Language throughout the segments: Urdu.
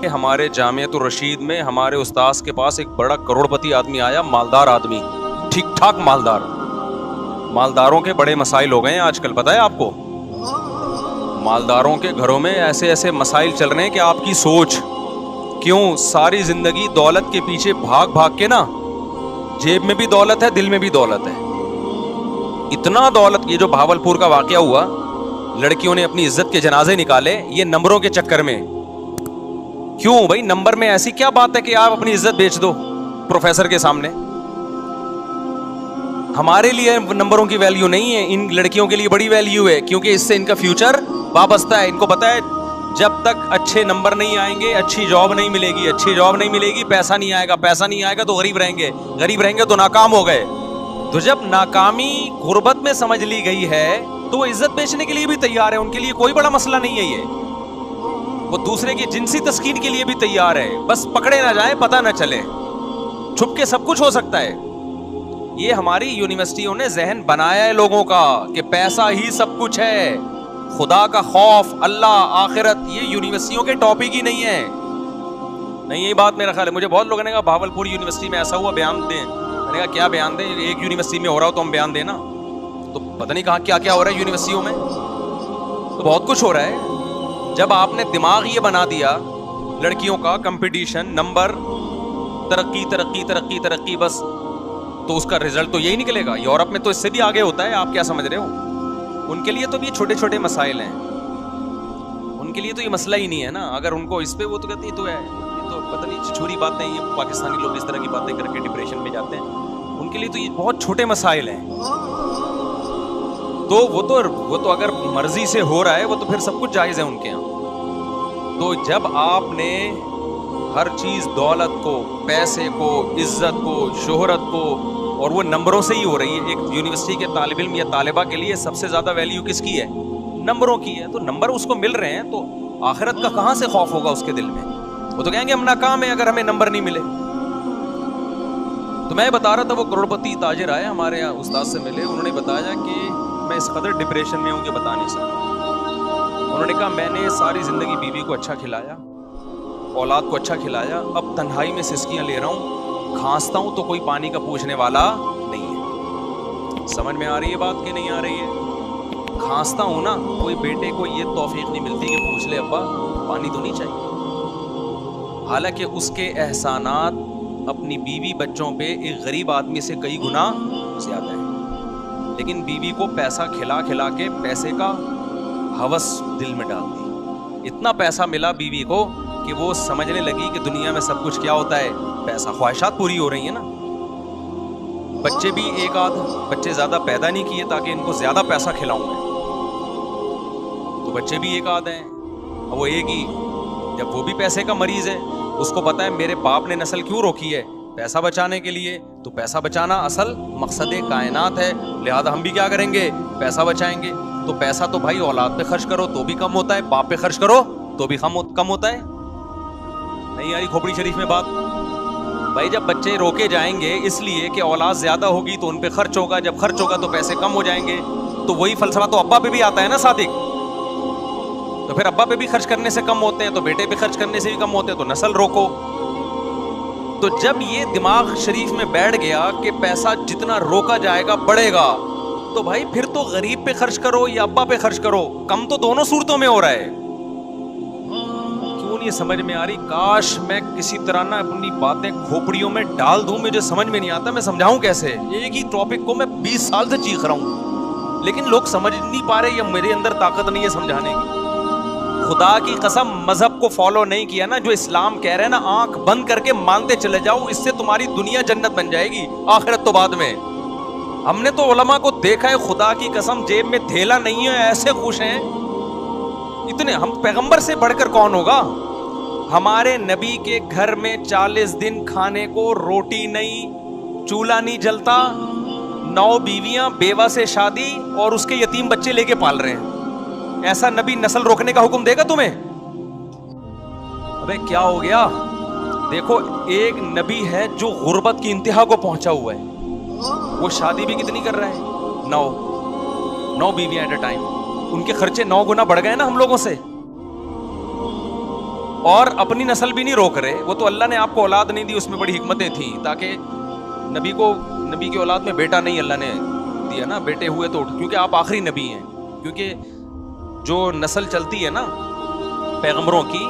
کہ ہمارے جامعۃ الرشید میں ہمارے استاذ کے پاس ایک بڑا کروڑپتی آدمی آیا, مالدار آدمی, ٹھیک ٹھاک مالدار. مالداروں کے بڑے مسائل ہو گئے ہیں آج کل, پتہ ہے آپ کو؟ مالداروں کے گھروں میں ایسے ایسے مسائل چل رہے ہیں کہ آپ کی سوچ. کیوں؟ ساری زندگی دولت کے پیچھے بھاگ بھاگ کے نا, جیب میں بھی دولت ہے, دل میں بھی دولت ہے. اتنا دولت, یہ جو بھاولپور کا واقعہ ہوا, لڑکیوں نے اپنی عزت کے جنازے نکالے یہ نمبروں کے چکر میں. کیوں بھائی؟ نمبر میں ایسی کیا بات ہے کہ آپ اپنی عزت بیچ دو پروفیسر کے سامنے؟ ہمارے لیے نمبروں کی ویلیو نہیں ہے, ان لڑکیوں کے لیے بڑی ویلیو ہے, کیونکہ اس سے ان کا فیوچر وابستہ ہے. ان کو پتا ہے جب تک اچھے نمبر نہیں آئیں گے اچھی جاب نہیں ملے گی, اچھی جاب نہیں ملے گی پیسہ نہیں آئے گا, پیسہ نہیں آئے گا تو غریب رہیں گے, غریب رہیں گے تو ناکام ہو گئے. تو جب ناکامی غربت میں سمجھ لی گئی ہے تو وہ عزت بیچنے کے لیے بھی تیار ہے. ان کے لیے کوئی بڑا مسئلہ نہیں ہے یہ, وہ دوسرے کی جنسی تسکین کے لیے بھی تیار ہے, بس پکڑے نہ جائیں, پتہ نہ چلے. چھپ کے سب کچھ ہو سکتا ہے. یہ ہماری یونیورسٹیوں نے ذہن بنایا ہے لوگوں کا کہ پیسہ ہی سب کچھ ہے. خدا کا خوف, اللہ, آخرت, یہ یونیورسٹیوں کے ٹاپک ہی نہیں ہے. نہیں, یہی بات میرا خیال ہے. مجھے بہت لوگوں نے کہا بھاولپور یونیورسٹی میں ایسا ہوا, بیان دیں. میں نے کہا کیا بیان دیں؟ ایک یونیورسٹی میں ہو رہا ہو تو ہم بیان دیں نا. تو پتہ نہیں کہاں کیا کیا ہو رہا ہے یونیورسٹیوں میں, تو بہت کچھ ہو رہا ہے. جب آپ نے دماغ یہ بنا دیا لڑکیوں کا کمپٹیشن, نمبر, ترقی ترقی ترقی ترقی, بس, تو اس کا رزلٹ تو یہی نکلے گا. یورپ میں تو اس سے بھی آگے ہوتا ہے, آپ کیا سمجھ رہے ہو؟ ان کے لیے تو یہ چھوٹے چھوٹے مسائل ہیں, ان کے لیے تو یہ مسئلہ ہی نہیں ہے نا. اگر ان کو اس پہ, وہ تو کہتے ہیں تو ہے, یہ تو پتہ نہیں چھوٹی باتیں, یہ پاکستانی لوگ اس طرح کی باتیں کر کے ڈپریشن میں جاتے ہیں. ان کے لیے تو یہ بہت چھوٹے مسائل ہیں. تو وہ تو اگر مرضی سے ہو رہا ہے وہ تو پھر سب کچھ جائز ہے ان کے یہاں. تو جب آپ نے ہر چیز, دولت کو, پیسے کو, عزت کو, شہرت کو, اور وہ نمبروں سے ہی ہو رہی ہے. ایک یونیورسٹی کے طالب علم یا طالبہ کے لیے سب سے زیادہ ویلیو کس کی ہے؟ نمبروں کی ہے. تو نمبر اس کو مل رہے ہیں تو آخرت کا کہاں سے خوف ہوگا اس کے دل میں؟ وہ تو کہیں گے ہم ناکام ہیں اگر ہمیں نمبر نہیں ملے. تو میں بتا رہا تھا, وہ کروڑپتی تاجر آئے ہمارے یہاں, استاد سے ملے, انہوں نے بتایا کہ میں اس قدر ڈپریشن میں ہوں کہ بتا نہیں سکتا. انہوں نے کہا میں نے ساری زندگی بیوی کو اچھا کھلایا, اولاد کو اچھا کھلایا, اب تنہائی میں سسکیاں لے رہا ہوں, کھانستا ہوں تو کوئی پانی کا پوچھنے والا نہیں ہے. سمجھ میں آ رہی ہے بات کہ نہیں آ رہی ہے؟ کھانستا ہوں نا, کوئی بیٹے کو یہ توفیق نہیں ملتی کہ پوچھ لے ابا پانی تو نہیں چاہیے. حالانکہ اس کے احسانات اپنی بیوی بچوں پہ ایک غریب آدمی سے کئی گنا زیادہ ہے. لیکن بیوی کو پیسہ کھلا کھلا کے پیسے کا ہوس دل میں ڈال دی. اتنا پیسہ ملا بیوی کو کہ وہ سمجھنے لگی کہ دنیا میں سب کچھ کیا ہوتا ہے؟ پیسہ. خواہشات پوری ہو رہی ہیں نا. بچے بھی ایک آدھ بچے زیادہ پیدا نہیں کیے تاکہ ان کو زیادہ پیسہ کھلاؤں میں, تو بچے بھی ایک آدھ ہیں. وہ ایک ہی, جب وہ بھی پیسے کا مریض ہے, اس کو پتا ہے میرے باپ نے نسل کیوں روکی ہے؟ پیسہ بچانے کے لیے. تو پیسہ بچانا اصل مقصد کائنات ہے, لہذا ہم بھی کیا کریں گے؟ پیسہ بچائیں گے. تو پیسہ تو بھائی اولاد پہ خرچ کرو تو بھی کم ہوتا ہے, باپ پہ خرچ کرو تو بھی کم ہوتا ہے. نہیں آئی کھوپڑی شریف میں بات؟ بھائی جب بچے روکے جائیں گے اس لیے کہ اولاد زیادہ ہوگی تو ان پہ خرچ ہوگا, جب خرچ ہوگا تو پیسے کم ہو جائیں گے. تو وہی فلسفہ تو ابا پہ بھی آتا ہے نا صادق. تو پھر ابا پہ بھی خرچ کرنے سے کم ہوتے ہیں تو بیٹے پہ خرچ کرنے سے بھی کم ہوتے ہیں, تو نسل روکو. تو جب یہ دماغ شریف میں بیٹھ گیا کہ پیسہ جتنا روکا جائے گا بڑھے گا, تو بھائی پھر تو غریب پہ خرچ کرو یا ابا پہ خرچ کرو, کم تو دونوں صورتوں میں ہو رہا ہے. کیوں نہیں سمجھ میں آ رہی؟ کاش میں کسی طرح نہ اپنی باتیں کھوپڑیوں میں ڈال دوں, مجھے سمجھ میں نہیں آتا میں سمجھاؤں کیسے. ایک ہی ٹاپک کو میں 20 سال سے چیخ رہا ہوں لیکن لوگ سمجھ نہیں پا رہے, یا میرے اندر طاقت نہیں ہے سمجھانے کی. خدا کی قسم مذہب کو فالو نہیں کیا نا, جو اسلام کہہ رہے ہیں نا آنکھ بند کر کے مانتے چلے جاؤ, اس سے تمہاری دنیا جنت بن جائے گی, آخرت تو بعد میں. ہم نے تو علماء کو دیکھا ہے, خدا کی قسم جیب میں تھیلا نہیں ہے, ایسے خوش ہیں اتنے. ہم پیغمبر سے بڑھ کر کون ہوگا؟ ہمارے نبی کے گھر میں 40 دن کھانے کو روٹی نہیں, چولہا نہیں جلتا, 9 بیویاں, بیوہ سے شادی, اور اس کے یتیم بچے لے کے پال رہے ہیں. ایسا نبی نسل روکنے کا حکم دے گا تمہیں؟ ابے کیا ہو گیا؟ دیکھو ایک نبی ہے جو غربت کی انتہا کو پہنچا ہوا ہے, وہ شادی بھی کتنی کر رہا ہے؟ 9 بیویاں ایٹ اے ٹائم. ان کے خرچے 9 گنا بڑھ گئے نا ہم لوگوں سے. اور اپنی نسل بھی نہیں روک رہے. وہ تو اللہ نے آپ کو اولاد نہیں دی, اس میں بڑی حکمتیں تھیں, تاکہ نبی کی اولاد میں بیٹا نہیں اللہ نے دیا نا, بیٹے ہوئے تو کیونکہ آپ آخری نبی ہیں. کیونکہ جو نسل چلتی ہے نا پیغمبروں کی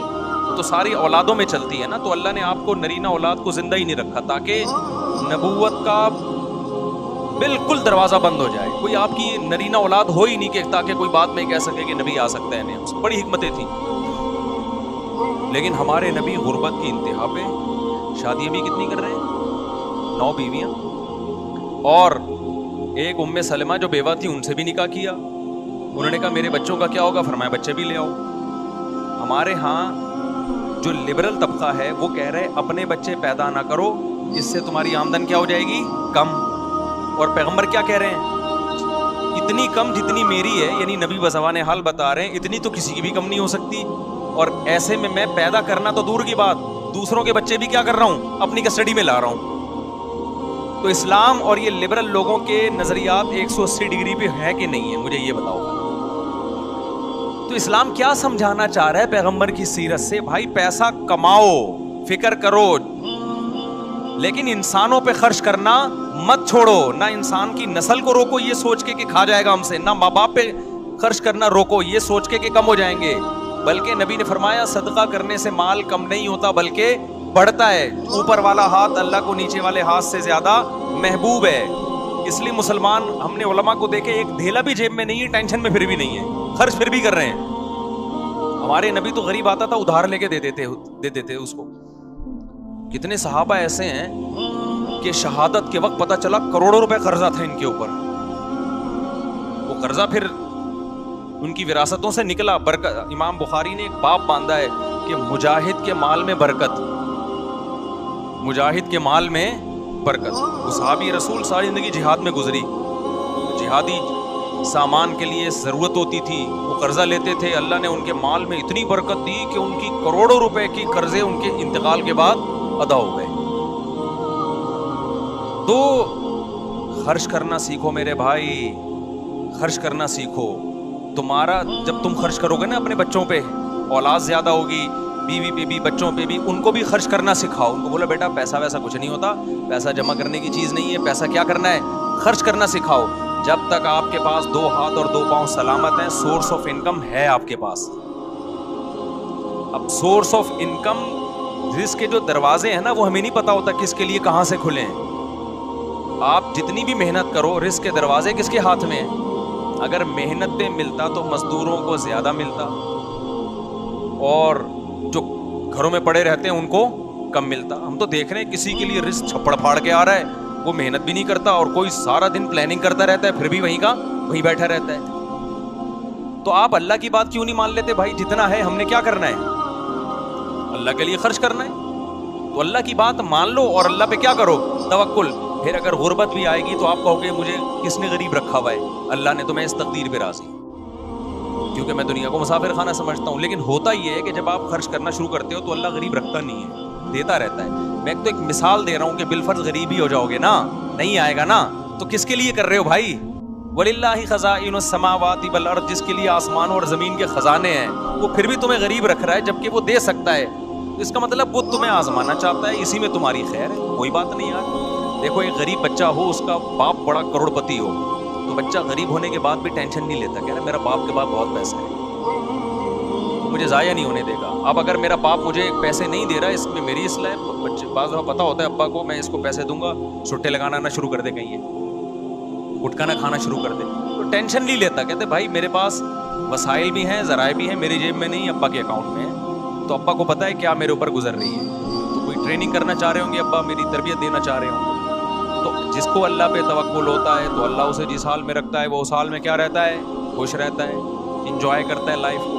تو ساری اولادوں میں چلتی ہے نا, تو اللہ نے آپ کو نرینہ اولاد کو زندہ ہی نہیں رکھا تاکہ نبوت کا بالکل دروازہ بند ہو جائے. کوئی آپ کی نرینہ اولاد ہو ہی نہیں کہ تاکہ کوئی بات نہیں کہہ سکے کہ نبی آ سکتا ہے نہیں. اس میں بڑی حکمتیں تھیں. لیکن ہمارے نبی غربت کی انتہا پہ شادیاں بھی کتنی کر رہے ہیں, 9 بیویاں, اور ایک ام سلمہ جو بیوہ تھی ان سے بھی نکاح کیا. انہوں نے کہا میرے بچوں کا کیا ہوگا, فرمایا بچے بھی لے آؤ. ہمارے ہاں جو لبرل طبقہ ہے وہ کہہ رہے اپنے بچے پیدا نہ کرو, اس سے تمہاری آمدن کیا ہو جائے گی, کم. اور پیغمبر کیا کہہ رہے ہیں, اتنی کم جتنی میری ہے, یعنی نبی بزبان حال بتا رہے ہیں اتنی تو کسی کی بھی کم نہیں ہو سکتی. اور ایسے میں پیدا کرنا تو دور کی بات, دوسروں کے بچے بھی کیا کر رہا ہوں, اپنی کسٹڈی میں لا رہا ہوں. تو اسلام اور یہ لبرل لوگوں کے نظریات 180 ڈگری پہ ہے کہ نہیں ہے, مجھے یہ بتاؤ. تو اسلام کیا سمجھانا چاہ رہا ہے پیغمبر کی سیرت سے؟ بھائی پیسہ کماؤ, فکر کرو, لیکن انسانوں پہ خرچ کرنا مت چھوڑو. نہ انسان کی نسل کو روکو یہ سوچ کے کہ کھا جائے گا ہم سے, نہ ماں باپ پہ خرچ کرنا روکو یہ سوچ کے کہ کم ہو جائیں گے. بلکہ نبی نے فرمایا صدقہ کرنے سے مال کم نہیں ہوتا بلکہ بڑھتا ہے. اوپر والا ہاتھ اللہ کو نیچے والے ہاتھ سے زیادہ محبوب ہے. اس لیے مسلمان ہم نے علماء کو دیکھے ایک دھیلا بھی جیب میں نہیں ہے, ٹینشن میں پھر بھی نہیں ہے, خرچ پھر بھی کر رہے ہیں. ہمارے نبی تو غریب آتا تھا ادھار لے کے دے دیتے تھے اس کو. کتنے صحابہ ایسے ہیں کہ شہادت کے وقت پتہ چلا کروڑوں روپے قرضہ تھا ان کے اوپر. وہ قرضہ پھر ان کی وراثتوں سے نکلا. برکت, امام بخاری نے ایک باب باندھا ہے کہ مجاہد کے مال میں برکت, مجاہد کے مال میں برکت. وہ صحابی رسول ساری زندگی جہاد میں گزری, جہادی سامان کے لیے ضرورت ہوتی تھی, وہ قرضہ لیتے تھے. اللہ نے ان کے مال میں اتنی برکت دی کہ ان کی کروڑوں روپے کی قرضے ان کے انتقال کے بعد ادا ہو گئے. تو خرچ کرنا سیکھو میرے بھائی, خرچ کرنا سیکھو. تمہارا جب تم خرچ کرو گے نا اپنے بچوں پہ, اولاد زیادہ ہوگی, بیوی پہ بھی بچوں پہ بھی, ان کو بھی خرچ کرنا سکھاؤ. ان کو بولا بیٹا پیسہ ویسا کچھ نہیں ہوتا, پیسہ جمع کرنے کی چیز نہیں ہے, پیسہ کیا کرنا ہے, خرچ کرنا سکھاؤ. جب تک آپ کے پاس 2 ہاتھ اور 2 پاؤں سلامت ہیں سورس آف انکم ہے آپ کے پاس. اب سورس آف انکم, رزق کے جو دروازے ہیں نا وہ ہمیں نہیں پتا ہوتا کس کے لیے کہاں سے کھلے ہیں. آپ جتنی بھی محنت کرو رزق کے دروازے کس کے ہاتھ میں ہیں. اگر محنت پہ ملتا تو مزدوروں کو زیادہ ملتا, اور جو گھروں میں پڑے رہتے ہیں ان کو کم ملتا. ہم تو دیکھ رہے ہیں کسی کے لیے رزق چھپڑ پھاڑ کے آ رہا ہے, وہ محنت بھی نہیں کرتا, اور کوئی سارا دن پلاننگ کرتا رہتا ہے پھر بھی وہیں بیٹھا رہتا ہے. تو آپ اللہ کی بات کیوں نہیں مان لیتے بھائی؟ جتنا ہے ہم نے کیا کرنا ہے, اللہ کے لیے خرچ کرنا ہے. تو اللہ کی بات مان لو اور اللہ پہ کیا کرو, توکل. پھر اگر غربت بھی آئے گی تو آپ کہو گے مجھے کس نے غریب رکھا ہوا ہے, اللہ نے, تو میں اس تقدیر پہ راضی, کیونکہ میں دنیا کو مسافر خانہ سمجھتا ہوں. لیکن ہوتا یہ ہے کہ جب آپ خرچ کرنا شروع کرتے ہو تو اللہ غریب رکھتا نہیں ہے, دیتا رہتا ہے. میں تو ایک مثال دے رہا ہوں کہ بالفرض غریب ہی ہو جاؤ گے نا, نہیں آئے گا نا, تو کس کے لیے کر رہے ہو بھائی؟ وَلِلَّهِ خَزَائِنُ السَّمَاوَاتِ وَالْأَرْضِ, جس کے لیے آسمان اور زمین کے خزانے ہیں, وہ پھر بھی تمہیں غریب رکھ رہا ہے جبکہ وہ دے سکتا ہے. اس کا مطلب وہ تمہیں آزمانا چاہتا ہے, اسی میں تمہاری خیر ہے. کوئی بات نہیں یار. دیکھو ایک غریب بچہ ہو, اس کا باپ بڑا کروڑ پتی ہو, تو بچہ غریب ہونے کے بعد بھی ٹینشن نہیں لیتا, کہہ رہا میرا باپ کے بعد بہت پیسہ ہے, مجھے ضائع نہیں ہونے دے گا. اب اگر میرا باپ مجھے پیسے نہیں دے رہا, اس میں میری اصلاح ہے. بچے بعض دفعہ پتا ہوتا ہے ابا کو میں اس کو پیسے دوں گا, چھٹے لگانا نہ شروع کر دے, کہیں گٹکا نہ کھانا شروع کر دے, تو ٹینشن نہیں لیتا. کہتے بھائی میرے پاس وسائل بھی ہیں, ذرائع بھی ہیں, میری جیب میں نہیں, ابا کے اکاؤنٹ میں ہے. تو ابا کو پتا ہے کیا میرے اوپر گزر رہی ہے, تو کوئی ٹریننگ کرنا چاہ رہے ہوں گے ابا, میری تربیت دینا چاہ رہے ہوں. تو جس کو اللہ پہ توکل ہوتا ہے تو اللہ اسے جس حال میں رکھتا ہے وہ اس حال میں کیا رہتا ہے, خوش رہتا ہے, انجوائے کرتا ہے لائف کو.